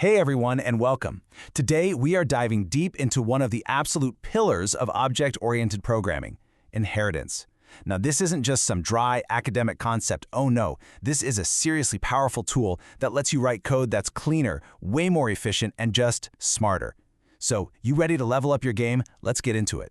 Hey everyone, and welcome. Today we are diving deep into one of the absolute pillars of object-oriented programming, inheritance. Now this isn't just some dry academic concept, oh no, this is a seriously powerful tool that lets you write code that's cleaner, way more efficient, and just smarter. So, you ready to level up your game? Let's get into it.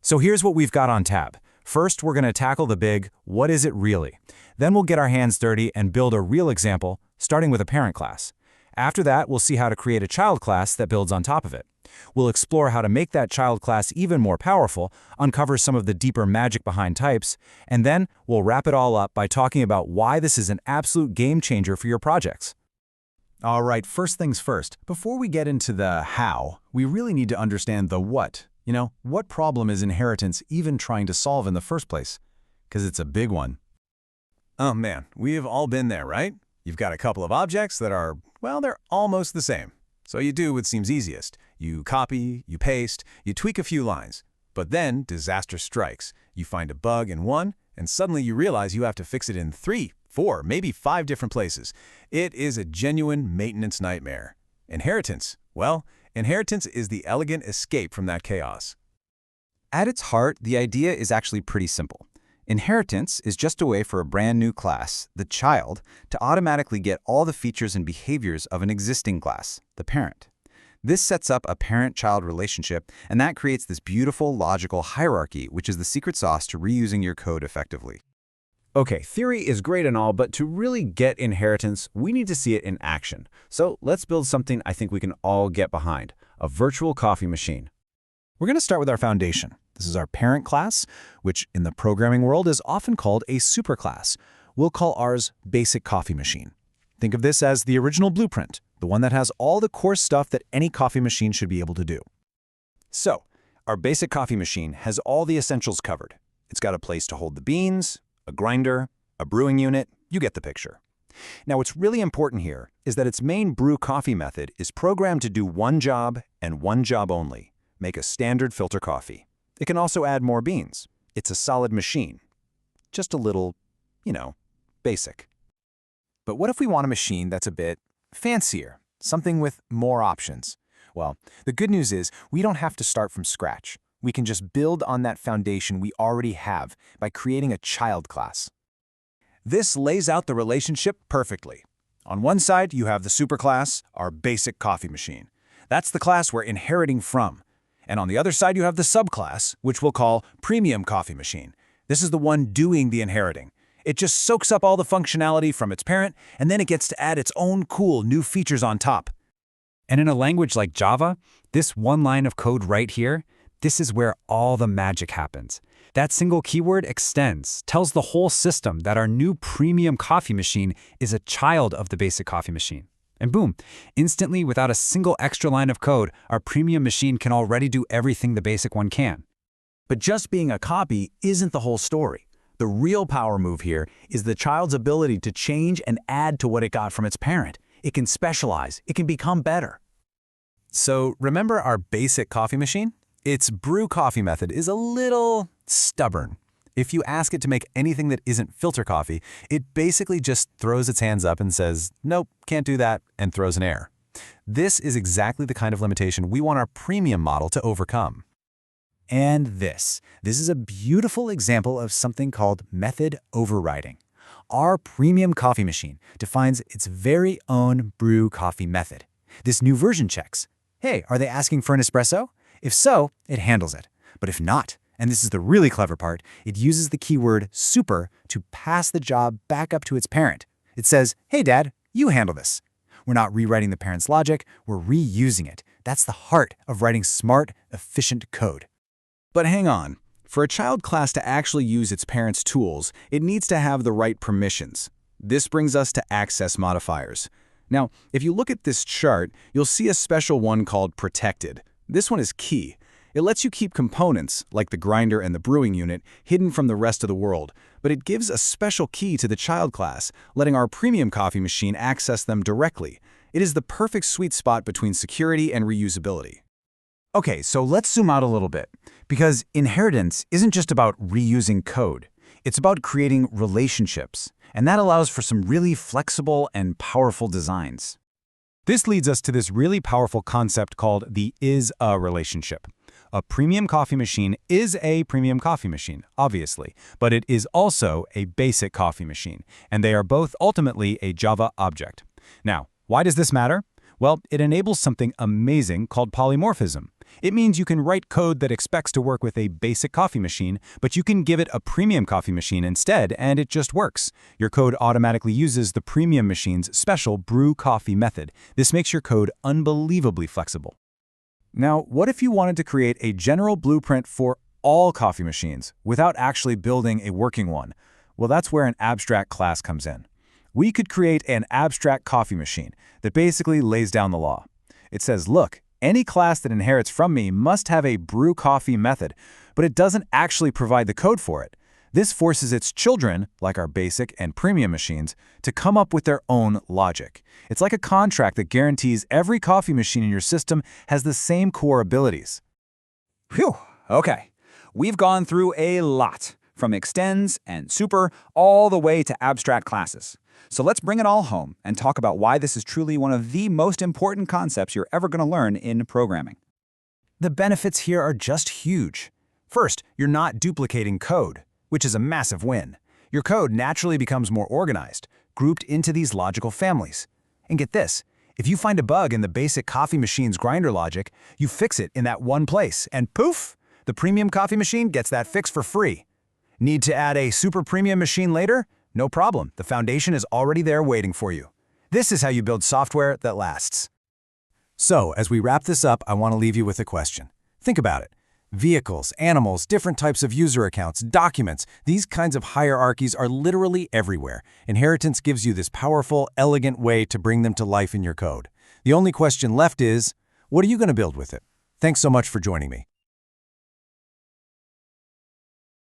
So here's what we've got on tap. First, we're going to tackle the big, what is it really? Then we'll get our hands dirty and build a real example, starting with a parent class. After that, we'll see how to create a child class that builds on top of it. We'll explore how to make that child class even more powerful, uncover some of the deeper magic behind types, and then we'll wrap it all up by talking about why this is an absolute game changer for your projects. All right, first things first. Before we get into the how, we really need to understand the what. What problem is inheritance even trying to solve in the first place? Because it's a big one. Oh man, we have all been there, right? You've got a couple of objects that are, well, they're almost the same. So you do what seems easiest. You copy, you paste, you tweak a few lines. But then disaster strikes. You find a bug in one, and suddenly you realize you have to fix it in 3, 4, maybe 5 different places. It is a genuine maintenance nightmare. Inheritance. Well, inheritance is the elegant escape from that chaos. At its heart, the idea is actually pretty simple. Inheritance is just a way for a brand new class, the child, to automatically get all the features and behaviors of an existing class, the parent. This sets up a parent-child relationship, and that creates this beautiful logical hierarchy, which is the secret sauce to reusing your code effectively. Okay, theory is great and all, but to really get inheritance, we need to see it in action. So let's build something I think we can all get behind, a virtual coffee machine. We're going to start with our foundation. This is our parent class, which in the programming world is often called a superclass. We'll call ours Basic Coffee Machine. Think of this as the original blueprint, the one that has all the core stuff that any coffee machine should be able to do. So, our Basic Coffee Machine has all the essentials covered. It's got a place to hold the beans, a grinder, a brewing unit, you get the picture. Now, what's really important here is that its main brew coffee method is programmed to do one job and one job only, make a standard filter coffee. It can also add more beans. It's a solid machine. Just a little, basic. But what if we want a machine that's a bit fancier, something with more options? Well, the good news is we don't have to start from scratch. We can just build on that foundation we already have by creating a child class. This lays out the relationship perfectly. On one side, you have the superclass, our Basic Coffee Machine. That's the class we're inheriting from. And on the other side, you have the subclass, which we'll call Premium Coffee Machine. This is the one doing the inheriting. It just soaks up all the functionality from its parent, and then it gets to add its own cool new features on top. And in a language like Java, this one line of code right here, this is where all the magic happens. That single keyword extends, tells the whole system that our new Premium Coffee Machine is a child of the Basic Coffee Machine. And boom, instantly, without a single extra line of code, our premium machine can already do everything the basic one can. But just being a copy isn't the whole story. The real power move here is the child's ability to change and add to what it got from its parent. It can specialize. It can become better. So remember our Basic Coffee Machine? Its brew coffee method is a little stubborn. If you ask it to make anything that isn't filter coffee, it basically just throws its hands up and says, nope, can't do that, and throws an error. This is exactly the kind of limitation we want our premium model to overcome. And this is a beautiful example of something called method overriding. Our Premium Coffee Machine defines its very own brew coffee method. This new version checks, hey, are they asking for an espresso? If so, it handles it. But if not, and this is the really clever part, it uses the keyword super to pass the job back up to its parent. It says, hey dad, you handle this. We're not rewriting the parent's logic, we're reusing it. That's the heart of writing smart, efficient code. But hang on. For a child class to actually use its parent's tools, it needs to have the right permissions. This brings us to access modifiers. Now, if you look at this chart, you'll see a special one called protected. This one is key. It lets you keep components, like the grinder and the brewing unit, hidden from the rest of the world, but it gives a special key to the child class, letting our Premium Coffee Machine access them directly. It is the perfect sweet spot between security and reusability. Okay, so let's zoom out a little bit, because inheritance isn't just about reusing code. It's about creating relationships, and that allows for some really flexible and powerful designs. This leads us to this really powerful concept called the is-a relationship. A premium coffee machine is a premium coffee machine, obviously, but it is also a basic coffee machine, and they are both ultimately a Java object. Now, why does this matter? Well, it enables something amazing called polymorphism. It means you can write code that expects to work with a basic coffee machine, but you can give it a premium coffee machine instead, and it just works. Your code automatically uses the premium machine's special brew coffee method. This makes your code unbelievably flexible. Now, what if you wanted to create a general blueprint for all coffee machines without actually building a working one? Well, that's where an abstract class comes in. We could create an abstract coffee machine that basically lays down the law. It says, look, any class that inherits from me must have a brew coffee method, but it doesn't actually provide the code for it. This forces its children, like our basic and premium machines, to come up with their own logic. It's like a contract that guarantees every coffee machine in your system has the same core abilities. Phew, okay. We've gone through a lot, from extends and super all the way to abstract classes. So let's bring it all home and talk about why this is truly one of the most important concepts you're ever going to learn in programming. The benefits here are just huge. First, you're not duplicating code, which is a massive win. Your code naturally becomes more organized, grouped into these logical families. And get this, if you find a bug in the basic coffee machine's grinder logic, you fix it in that one place, and poof, the premium coffee machine gets that fix for free. Need to add a super premium machine later? No problem, the foundation is already there waiting for you. This is how you build software that lasts. So, as we wrap this up, I want to leave you with a question. Think about it. Vehicles, animals, different types of user accounts, documents, these kinds of hierarchies are literally everywhere. Inheritance gives you this powerful, elegant way to bring them to life in your code. The only question left is, what are you going to build with it? Thanks so much for joining me.